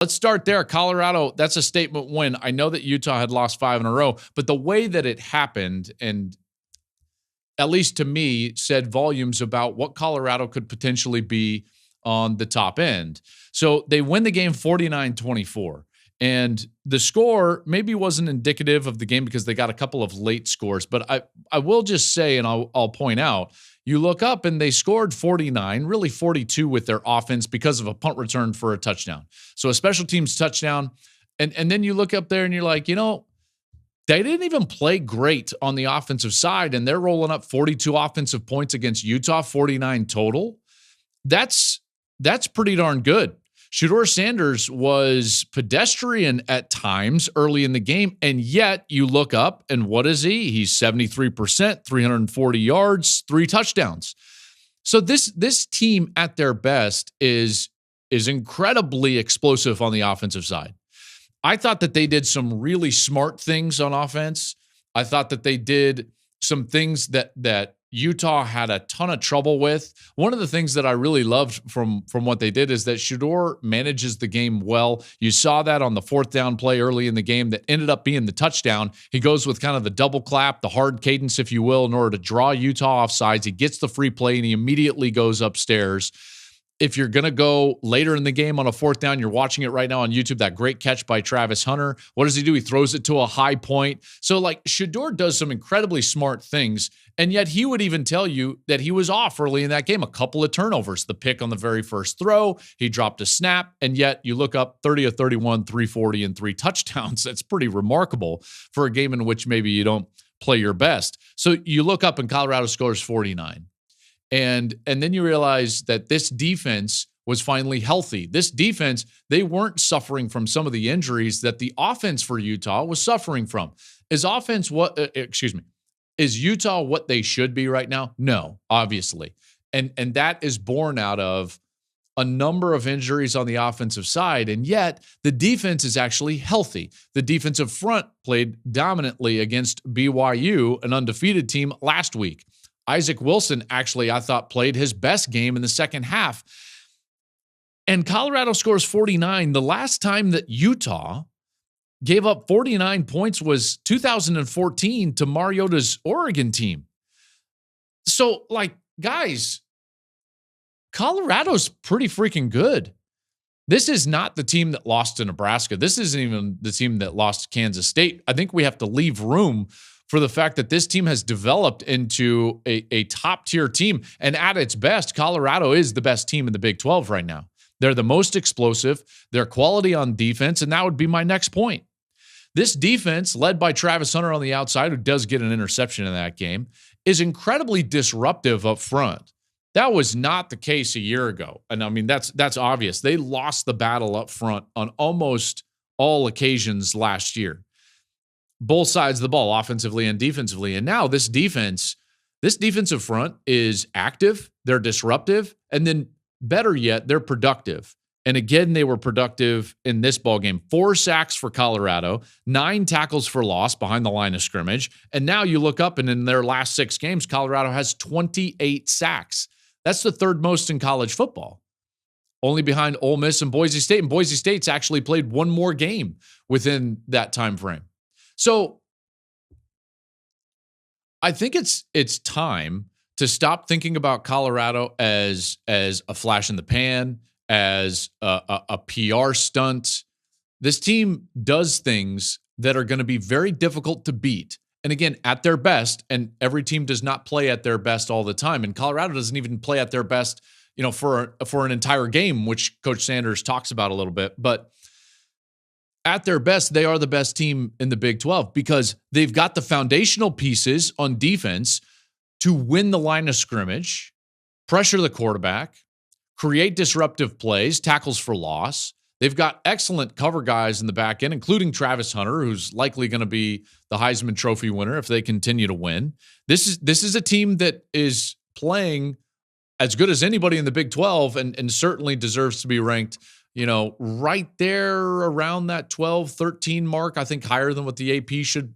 Let's start there. Colorado, that's a statement win. I know that Utah had lost 5 in a row, but the way that it happened, and at least to me, said volumes about what Colorado could potentially be on the top end. So they win the game 49-24. And the score maybe wasn't indicative of the game because they got a couple of late scores. But I will just say, and I'll point out, you look up and they scored 49, really 42 with their offense because of a punt return for a touchdown. So a special teams touchdown. And then you look up there and you're like, they didn't even play great on the offensive side, and they're rolling up 42 offensive points against Utah, 49 total. That's pretty darn good. Shedeur Sanders was pedestrian at times early in the game, and yet you look up, and what is he? He's 73%, 340 yards, 3 touchdowns. So this team at their best is incredibly explosive on the offensive side. I thought that they did some really smart things on offense. I thought that they did some things that Utah had a ton of trouble with. One of the things that I really loved from what they did is that Shedeur manages the game well. You saw that on the 4th down play early in the game that ended up being the touchdown. He goes with kind of the double clap, the hard cadence, if you will, in order to draw Utah off sides. He gets the free play, and he immediately goes upstairs. If you're going to go later in the game on a 4th down, you're watching it right now on YouTube, that great catch by Travis Hunter. What does he do? He throws it to a high point. So, Shedeur does some incredibly smart things, and yet he would even tell you that he was off early in that game. A couple of turnovers, the pick on the very first throw, he dropped a snap, and yet you look up 30 of 31, 340, and 3 touchdowns. That's pretty remarkable for a game in which maybe you don't play your best. So you look up and Colorado scores 49. And then you realize that this defense was finally healthy. This defense, they weren't suffering from some of the injuries that the offense for Utah was suffering from. Is Utah what they should be right now? No, obviously. And that is born out of a number of injuries on the offensive side, and yet the defense is actually healthy. The defensive front played dominantly against BYU, an undefeated team, last week. Isaac Wilson actually, I thought, played his best game in the second half. And Colorado scores 49. The last time that Utah gave up 49 points was 2014 to Mariota's Oregon team. So, guys, Colorado's pretty freaking good. This is not the team that lost to Nebraska. This isn't even the team that lost to Kansas State. I think we have to leave room for the fact that this team has developed into a top-tier team. And at its best, Colorado is the best team in the Big 12 right now. They're the most explosive. They're quality on defense, and that would be my next point. This defense, led by Travis Hunter on the outside, who does get an interception in that game, is incredibly disruptive up front. That was not the case a year ago. And I mean, that's obvious. They lost the battle up front on almost all occasions last year. Both sides of the ball, offensively and defensively. And now this defensive front is active, they're disruptive, and then better yet, they're productive. And again, they were productive in this ballgame. 4 sacks for Colorado, 9 tackles for loss behind the line of scrimmage. And now you look up, and in their last 6 games, Colorado has 28 sacks. That's the 3rd most in college football, only behind Ole Miss and Boise State. And Boise State's actually played 1 more game within that time frame. So I think it's time to stop thinking about Colorado as a flash in the pan, as a PR stunt. This team does things that are going to be very difficult to beat. And again, at their best, and every team does not play at their best all the time. And Colorado doesn't even play at their best, for an entire game, which Coach Sanders talks about a little bit. But at their best, they are the best team in the Big 12 because they've got the foundational pieces on defense to win the line of scrimmage, pressure the quarterback, create disruptive plays, tackles for loss. They've got excellent cover guys in the back end, including Travis Hunter, who's likely going to be the Heisman Trophy winner if they continue to win. This is a team that is playing as good as anybody in the Big 12 and certainly deserves to be ranked, right there around that 12, 13 mark. I think higher than what the AP should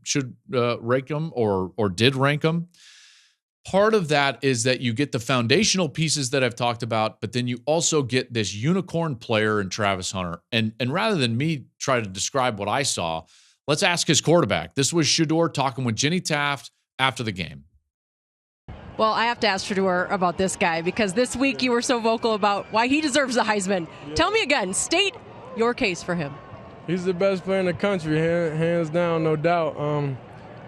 rank them or did rank them. part of that is that you get the foundational pieces that I've talked about, but then you also get this unicorn player in Travis Hunter. And rather than me try to describe what I saw, let's ask his quarterback. This was Shedeur talking with Jenny Taft after the game. Well, I have to ask Shedeur about this guy because this week you were so vocal about why he deserves the Heisman. Yeah. Tell me again, state your case for him. He's the best player in the country, hands down, no doubt.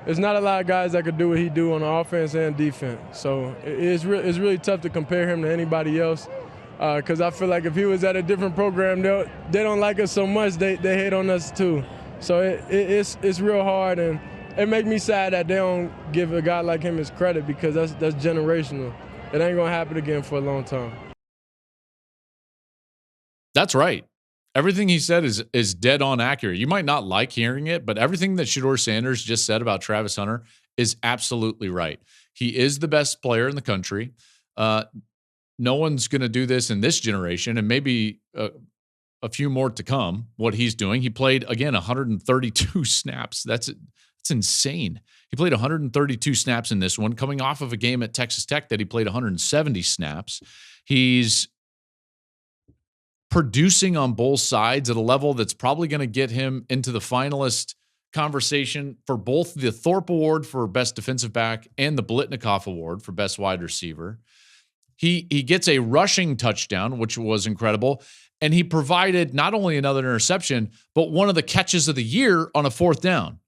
There's not a lot of guys that could do what he do on the offense and defense. So it's really tough to compare him to anybody else because I feel like if he was at a different program, they don't like us so much, they hate on us too. So it's real hard, and it makes me sad that they don't give a guy like him his credit because that's generational. It ain't going to happen again for a long time. That's right. Everything he said is dead on accurate. You might not like hearing it, but everything that Shedeur Sanders just said about Travis Hunter is absolutely right. He is the best player in the country. No one's going to do this in this generation, and maybe a few more to come, what he's doing. He played, again, 132 snaps. That's insane. He played 132 snaps in this one, coming off of a game at Texas Tech that he played 170 snaps. He's producing on both sides at a level that's probably going to get him into the finalist conversation for both the Thorpe Award for Best Defensive Back and the Blitnikoff Award for Best Wide Receiver. He gets a rushing touchdown, which was incredible, and he provided not only another interception, but one of the catches of the year on a fourth down.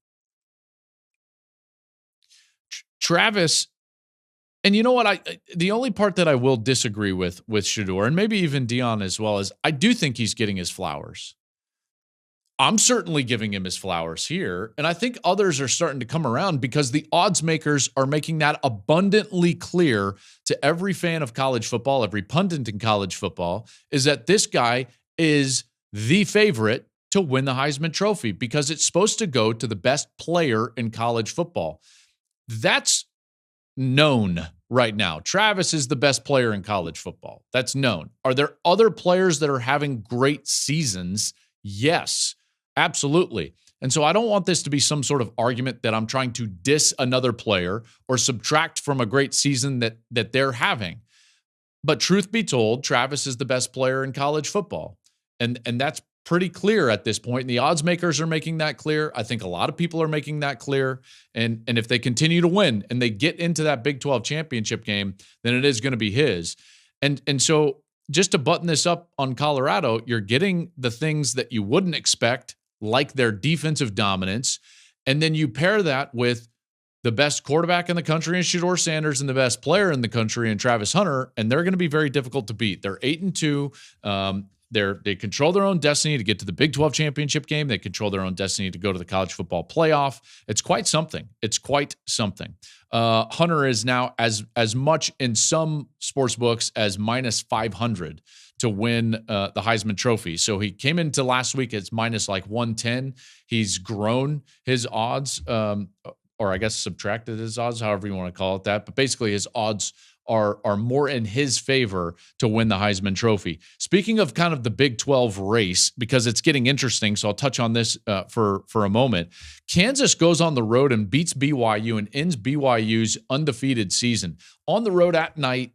Travis, and you know what? The only part that I will disagree with Shedeur, and maybe even Dion as well, is I do think he's getting his flowers. I'm certainly giving him his flowers here, and I think others are starting to come around because the odds makers are making that abundantly clear to every fan of college football, every pundit in college football, is that this guy is the favorite to win the Heisman Trophy because it's supposed to go to the best player in college football. That's known right now. Travis is the best player in college football. That's known. Are there other players that are having great seasons? Yes, absolutely. And so I don't want this to be some sort of argument that I'm trying to diss another player or subtract from a great season that they're having. But truth be told, Travis is the best player in college football. And that's pretty clear at this point. And the odds makers are making that clear. I think a lot of people are making that clear. And if they continue to win and they get into that Big 12 championship game, then it is going to be his. And so just to button this up on Colorado, you're getting the things that you wouldn't expect, like their defensive dominance. And then you pair that with the best quarterback in the country in Shedeur Sanders and the best player in the country in Travis Hunter, and they're going to be very difficult to beat. They're 8-2. They control their own destiny to get to the Big 12 championship game. They control their own destiny to go to the college football playoff. It's quite something. Hunter is now as much in some sports books as minus 500 to win the Heisman Trophy. So he came into last week as minus like 110. He's grown his odds, or I guess subtracted his odds, however you want to call it that. But basically his odds are more in his favor to win the Heisman Trophy. Speaking of kind of the Big 12 race, because it's getting interesting, so I'll touch on this for a moment. Kansas goes on the road and beats BYU and ends BYU's undefeated season. On the road at night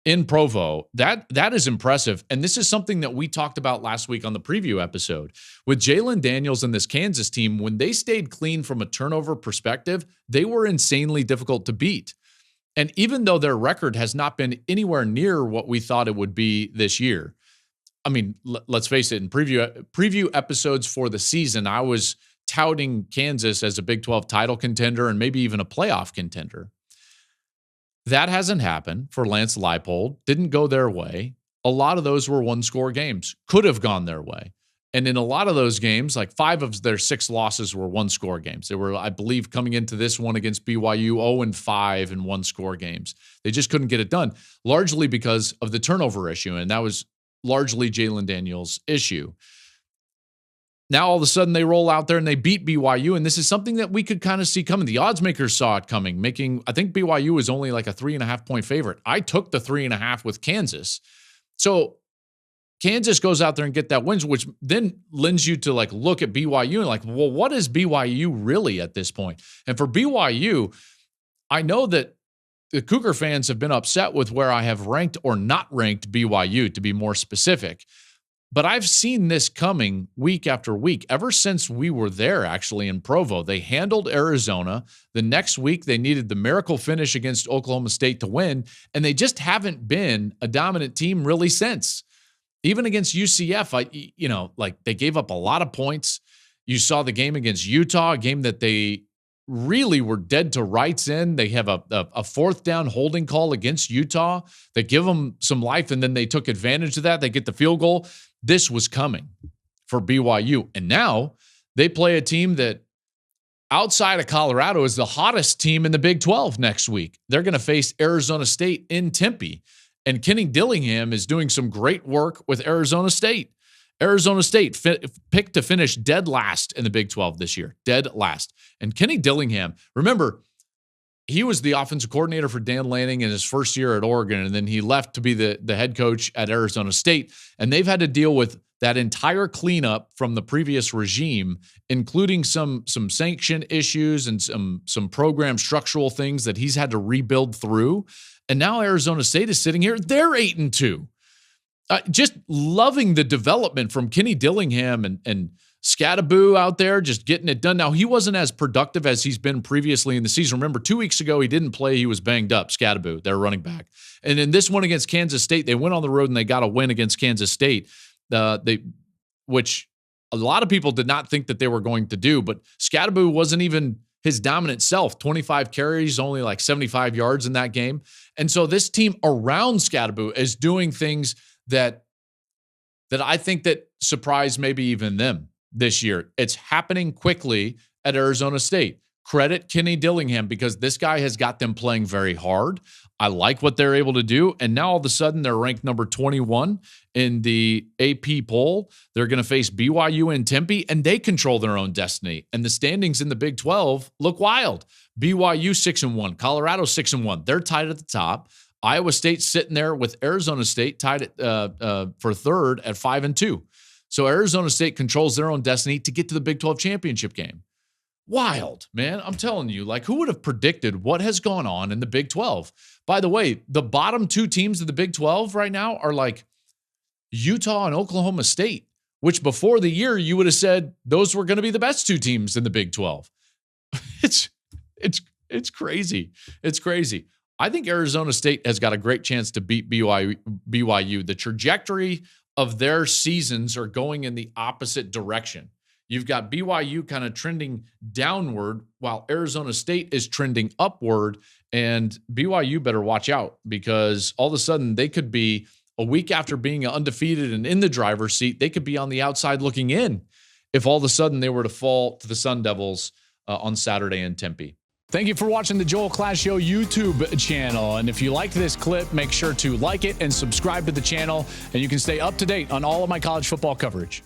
in Provo, that is impressive. And this is something that we talked about last week on the preview episode. With Jalen Daniels and this Kansas team, when they stayed clean from a turnover perspective, they were insanely difficult to beat. And even though their record has not been anywhere near what we thought it would be this year, I mean, let's face it, in preview episodes for the season, I was touting Kansas as a Big 12 title contender and maybe even a playoff contender. That hasn't happened for Lance Leipold. Didn't go their way. A lot of those were one-score games. Could have gone their way. And in a lot of those games, like 5 of their 6 losses were one-score games. They were, I believe, coming into this one against BYU, 0-5 in one-score games. They just couldn't get it done, largely because of the turnover issue, and that was largely Jalen Daniels' issue. Now, all of a sudden, they roll out there and they beat BYU, and this is something that we could kind of see coming. The odds makers saw it coming, I think BYU was only like a 3.5-point favorite. I took the 3.5 with Kansas. So Kansas goes out there and get that win, which then lends you to like look at BYU and like, well, what is BYU really at this point? And for BYU, I know that the Cougar fans have been upset with where I have ranked or not ranked BYU, to be more specific. But I've seen this coming week after week, ever since we were there, actually, in Provo. They handled Arizona. The next week, they needed the miracle finish against Oklahoma State to win, and they just haven't been a dominant team really since. Even against UCF, they gave up a lot of points. You saw the game against Utah, a game that they really were dead to rights in. They have a fourth down holding call against Utah. They give them some life, and then they took advantage of that. They get the field goal. This was coming for BYU. And now they play a team that outside of Colorado is the hottest team in the Big 12 next week. They're going to face Arizona State in Tempe. And Kenny Dillingham is doing some great work with Arizona State. Arizona State picked to finish dead last in the Big 12 this year. Dead last. And Kenny Dillingham, remember, he was the offensive coordinator for Dan Lanning in his first year at Oregon, and then he left to be the head coach at Arizona State. And they've had to deal with that entire cleanup from the previous regime, including some sanction issues and some program structural things that he's had to rebuild through. And now Arizona State is sitting here. They're 8-2. Just loving the development from Kenny Dillingham and Scattaboo out there, just getting it done. Now, he wasn't as productive as he's been previously in the season. Remember, 2 weeks ago, he didn't play. He was banged up, Scattaboo, their running back. And in this one against Kansas State, they went on the road and they got a win against Kansas State, which a lot of people did not think that they were going to do. But Scattaboo wasn't even his dominant self. 25 carries, only like 75 yards in that game. And so this team around Scattaboo is doing things that I think that surprise maybe even them this year. It's happening quickly at Arizona State. Credit Kenny Dillingham, because this guy has got them playing very hard. I like what they're able to do. And now all of a sudden they're ranked number 21 in the AP poll. They're going to face BYU in Tempe, and they control their own destiny. And the standings in the Big 12 look wild. BYU 6-1, Colorado 6-1. They're tied at the top. Iowa State sitting there with Arizona State tied for third at 5-2. So Arizona State controls their own destiny to get to the Big 12 championship game. Wild, man. I'm telling you, who would have predicted what has gone on in the Big 12? By the way, the bottom two teams of the Big 12 right now are Utah and Oklahoma State, which before the year you would have said those were going to be the best two teams in the Big 12. It's crazy. It's crazy. I think Arizona State has got a great chance to beat BYU. The trajectory of their seasons are going in the opposite direction. You've got BYU kind of trending downward while Arizona State is trending upward, and BYU better watch out, because all of a sudden they could be, a week after being undefeated and in the driver's seat, they could be on the outside looking in if all of a sudden they were to fall to the Sun Devils on Saturday in Tempe. Thank you for watching the Joel Klatt Show YouTube channel. And if you liked this clip, make sure to like it and subscribe to the channel, and you can stay up to date on all of my college football coverage.